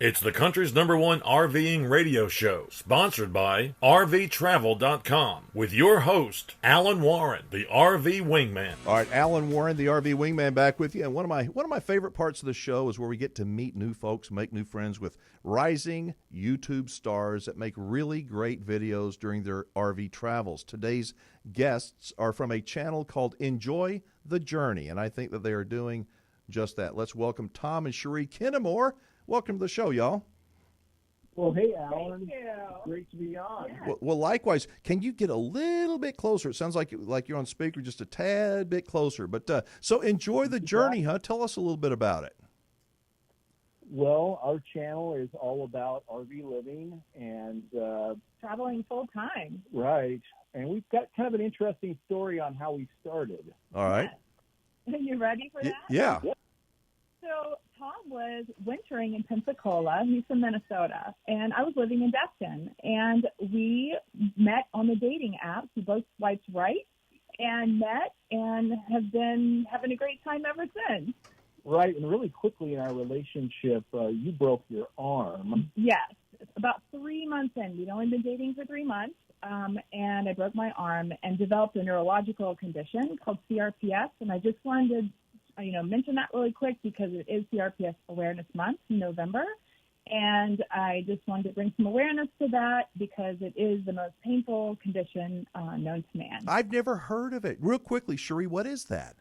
It's the country's #1 RVing radio show, sponsored by RVTravel.com, with your host, Alan Warren, the RV Wingman. All right, Alan Warren, the RV Wingman, back with you. And one of my favorite parts of the show is where we get to meet new folks, make new friends with rising YouTube stars that make really great videos during their RV travels. Today's guests are from a channel called Enjoy the Journey, and I think that they are doing just that. Let's welcome Tom and Cherie Kennemore. Welcome to the show, y'all. Well, hey, Alan. Thank you. Great to be on. Yeah. Well, likewise. Can you get a little bit closer? It sounds like you're on speaker, just a tad bit closer. But so enjoy the journey, huh? Tell us a little bit about it. Well, our channel is all about RV living and Traveling full time. right. And we've got kind of an interesting story on how we started. All right. Are you ready for that? Yeah. So Tom was wintering in Pensacola. He's from Minnesota. And I was living in Destin. And we met on the dating apps. We both swiped right and met and have been having a great time ever since. Right. And really quickly in our relationship, you broke your arm. Yes. About 3 months in. We'd only been dating for 3 months. And I broke my arm and developed a neurological condition called CRPS. And I just wanted to mention that really quick because it is CRPS Awareness Month in November. And I just wanted to bring some awareness to that because it is the most painful condition known to man. I've never heard of it. Real quickly, Cherie, what is that?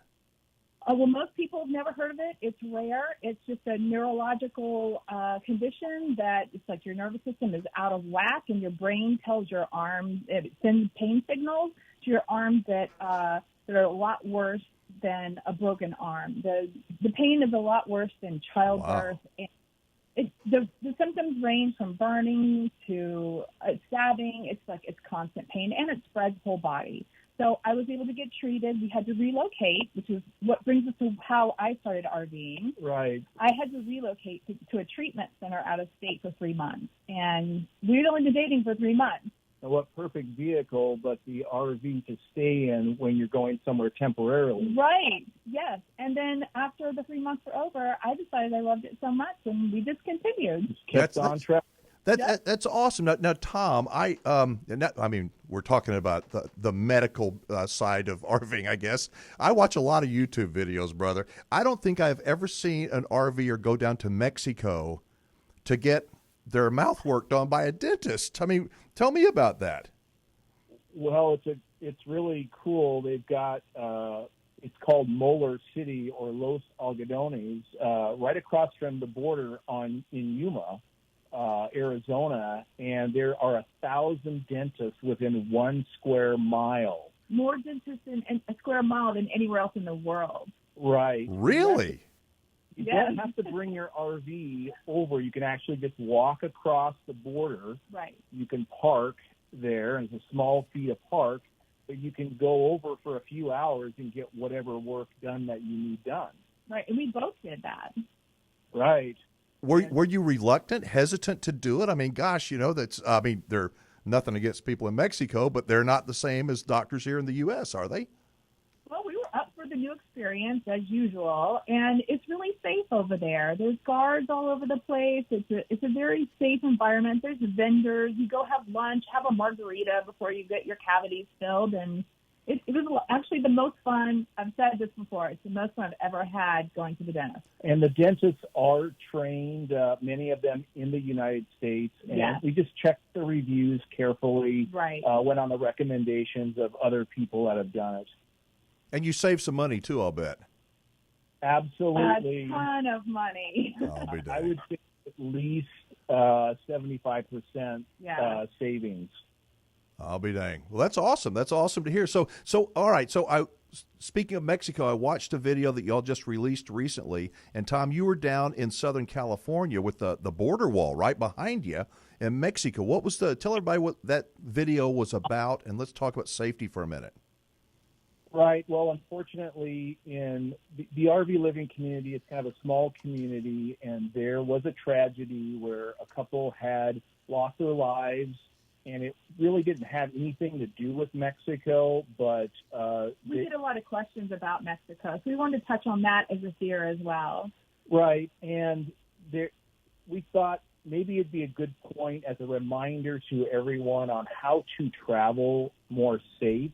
Well, most people have never heard of it. It's rare. It's just a neurological condition that it's like your nervous system is out of whack and your brain tells your arm, it sends pain signals to your arm that are a lot worse than a broken arm. The pain is a lot worse than childbirth. Wow. The symptoms range from burning to stabbing. It's constant pain, and it spreads whole body. So I was able to get treated. We had to relocate, which is what brings us to how I started RVing. Right. I had to relocate to a treatment center out of state for 3 months, and we'd only been dating for 3 months. And what perfect vehicle but the RV to stay in when you're going somewhere temporarily. Right, yes. And then after the 3 months were over, I decided I loved it so much, and we just continued. Just kept on track. That's awesome. Now, Tom, we're talking about the medical side of RVing, I guess. I watch a lot of YouTube videos, brother. I don't think I've ever seen an RVer go down to Mexico to get their mouth work done by a dentist. I mean, tell me about that. Well, it's really cool. They've got it's called Molar City or Los Algodones, right across from the border in Yuma, Arizona, and there are 1,000 dentists within 1 square mile. More dentists in a square mile than anywhere else in the world. Right. Really? You don't have to bring your RV over. You can actually just walk across the border. Right. You can park there, and it's a small fee to park, but you can go over for a few hours and get whatever work done that you need done. Right, and we both did that. Right. Were you reluctant, hesitant to do it? I mean, gosh, they're nothing against people in Mexico, but they're not the same as doctors here in the U.S., are they? Well, we were up for the new experience as usual, and it's really safe over there. There's guards all over the place. It's a very safe environment. There's vendors. You go have lunch, have a margarita before you get your cavities filled, and it was actually the most fun. I've said this before. It's the most fun I've ever had going to the dentist. And the dentists are trained, many of them in the United States, and Yes. we just checked the reviews carefully, Right. Went on the recommendations of other people that have done it. And you save some money, too, I'll bet. Absolutely. A ton of money. I'll be I damned. would say at least 75% Yeah. savings. I'll be dang. Well, that's awesome. That's awesome to hear. So all right. So speaking of Mexico, I watched a video that y'all just released recently. And Tom, you were down in Southern California with the border wall right behind you in Mexico. Tell everybody what that video was about, and let's talk about safety for a minute. Right. Well, unfortunately, in the RV living community, it's kind of a small community, and there was a tragedy where a couple had lost their lives, and it really didn't have anything to do with Mexico, but We get a lot of questions about Mexico, so we wanted to touch on that as a fear as well. right, and there we thought maybe it'd be a good point as a reminder to everyone on how to travel more safe.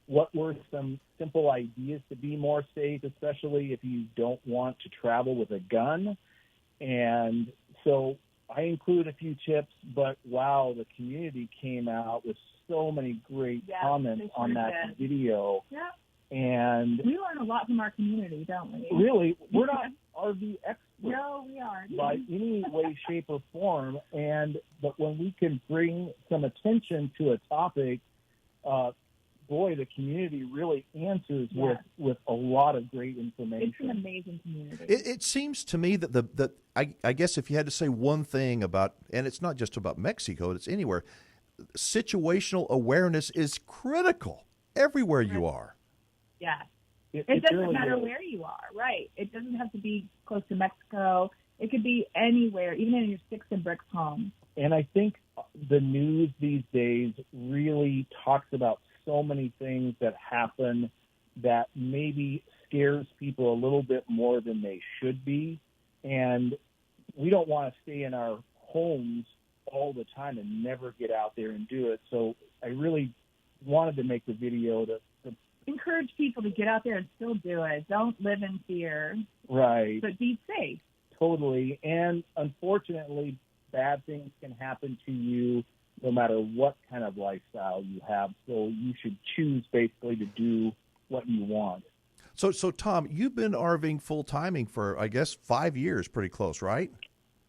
What were some simple ideas to be more safe, especially if you don't want to travel with a gun? And so I include a few tips, but wow, the community came out with so many great comments on that video. Yeah. And we learn a lot from our community, don't we? Really, we're not RV experts. No, we aren't. By any way, shape, or form. But when we can bring some attention to a topic, boy, the community really answers with a lot of great information. It's an amazing community. It seems to me that I guess if you had to say one thing about, and it's not just about Mexico, it's anywhere, situational awareness is critical everywhere you are. Yeah. It doesn't really matter is. where you are, right? It doesn't have to be close to Mexico. It could be anywhere, even in your sticks and bricks home. And I think the news these days really talks about so many things that happen that maybe scares people a little bit more than they should be. And we don't want to stay in our homes all the time and never get out there and do it. So I really wanted to make the video to encourage people to get out there and still do it. Don't live in fear. Right. But be safe. Totally. And unfortunately, bad things can happen to you no matter what kind of lifestyle you have. So you should choose basically to do what you want. So Tom, you've been RVing full-timing for, I guess, 5 years, pretty close, right?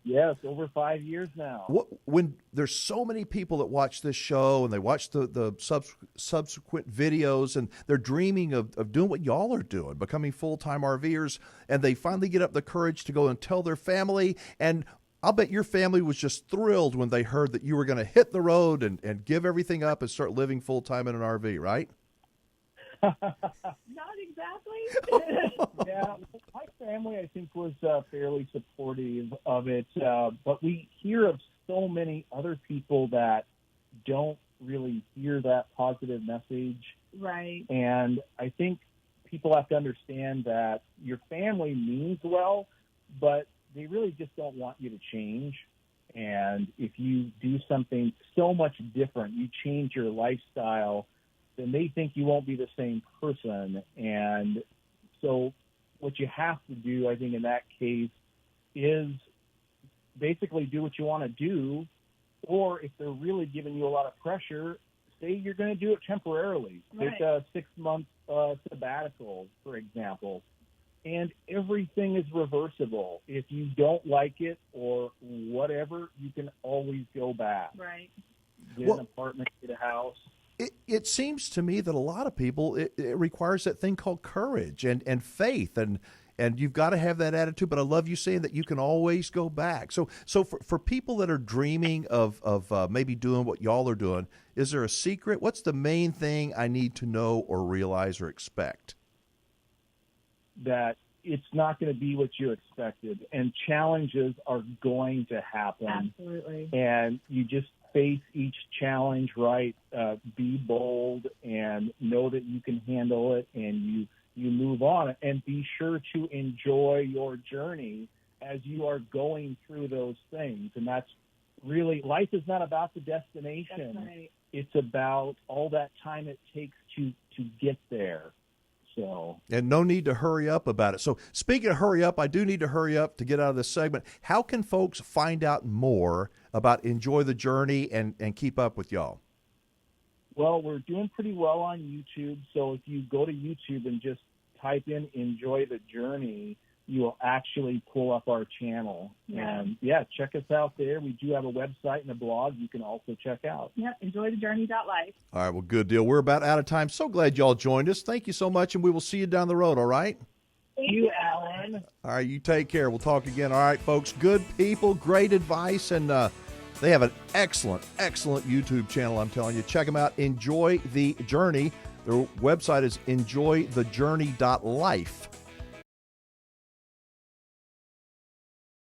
Yes, over 5 years now. When there's so many people that watch this show and they watch the subsequent videos and they're dreaming of doing what y'all are doing, becoming full-time RVers, and they finally get up the courage to go and tell their family, and I'll bet your family was just thrilled when they heard that you were going to hit the road and give everything up and start living full-time in an RV, right? Not exactly. Yeah, my family, I think, was fairly supportive of it, but we hear of so many other people that don't really hear that positive message. Right. And I think people have to understand that your family means well, but they really just don't want you to change. And if you do something so much different, you change your lifestyle, then they think you won't be the same person. And so what you have to do, I think, in that case is basically do what you want to do, or if they're really giving you a lot of pressure, say you're going to do it temporarily. Right. Take a 6-month sabbatical, for example, and everything is reversible. If you don't like it or whatever, you can always go back. Right. Get an apartment, get a house. It seems to me that a lot of people, it requires that thing called courage and faith, and you've got to have that attitude. But I love you saying that you can always go back. So for people that are dreaming of maybe doing what y'all are doing, is there a secret? What's the main thing I need to know or realize or expect? That it's not going to be what you expected, and challenges are going to happen. Absolutely. And you just face each challenge, right? Be bold and know that you can handle it, and you move on. And be sure to enjoy your journey as you are going through those things. And that's really, life is not about the destination. That's right. It's about all that time it takes to get there. So. And no need to hurry up about it. So speaking of hurry up, I do need to hurry up to get out of this segment. How can folks find out more about Enjoy the Journey and keep up with y'all? Well, we're doing pretty well on YouTube. So if you go to YouTube and just type in Enjoy the Journey, you will actually pull up our channel. Yeah. And, check us out there. We do have a website and a blog you can also check out. Yep, enjoythejourney.life. All right, well, good deal. We're about out of time. So glad y'all joined us. Thank you so much, and we will see you down the road, all right? Thank you, Alan. All right, you take care. We'll talk again. All right, folks, good people, great advice, and they have an excellent, excellent YouTube channel, I'm telling you. Check them out. Enjoy the Journey. Their website is enjoythejourney.life.